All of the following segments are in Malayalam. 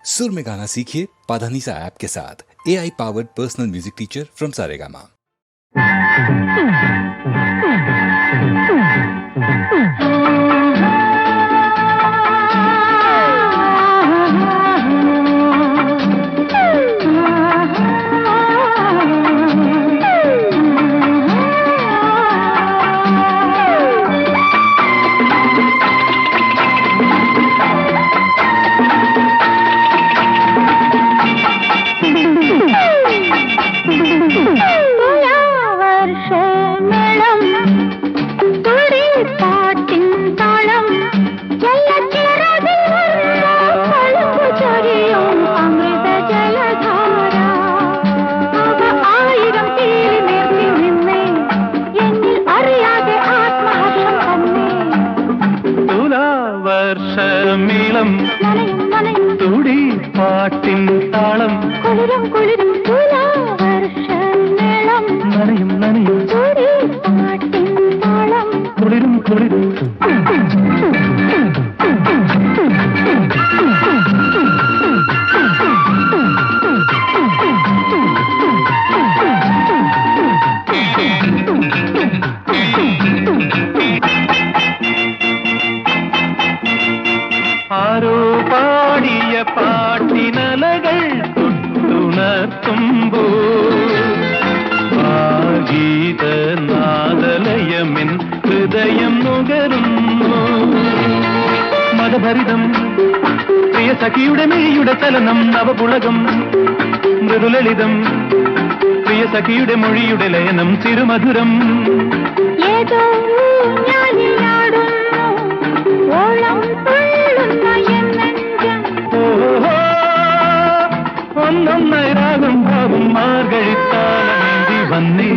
सुर में गाना सीखिए पाधानीसा ऐप के साथ। AI powered personal music teacher from Saregama. വർഷമീളം തുടി പാട്ടിൻ താളം കുളിരും കുളിരും വർഷമേളം നനയും നനയും തുടി പാട്ടിൻ താളം കുളിരും കുളിരും ആരോ പാടിയ പാട്ടിനലകൾ തൊട്ടുണർത്തുമ്പോൾ ഗീതനാദലയമെൻ ഹൃദയം നുകരുന്നു. മതഭരിതം പ്രിയ സഖിയുടെ മെയ്യുടെ ചലനം നവപുളകം മൃദുലളിതം പ്രിയ സഖിയുടെ മൊഴിയുടെ ലയനം തിരുമധുരം. ഏതോ ഒന്നൊന്നായിരാകും ഭാവം മാർഗഴിത്താലമേന്തി വന്നേ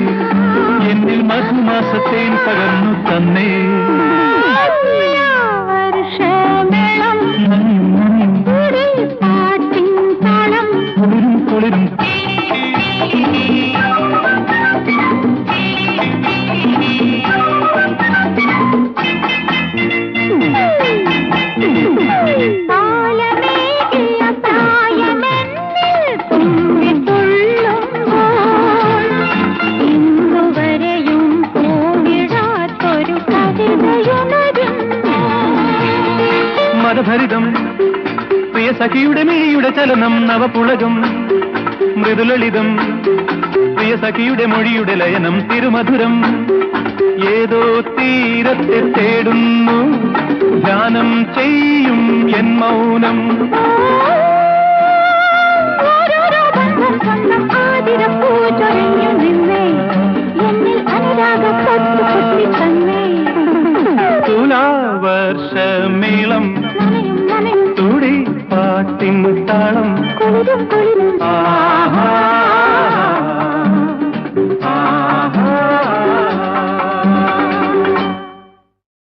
എന്നിൽ മധുമാസത്തേൻ പകർന്നു തന്നേ. പാട്ടിൻ താളം കുളിരും കുളിരും മതഭരിതം പ്രിയ സഖിയുടെ മെയ്യുടെ ചലനം നവപുളകം മൃദുലളിതം പ്രിയ സഖിയുടെ മൊഴിയുടെ ലയനം തിരുമധുരം. ഏതോ തീരത്തെ തേടുന്നു ഗാനം ചെയ്യും എൻ മൗനം. തുലാവർഷമേളം തുടി പാട്ടിൻ താളം കുളിരും കുളിരും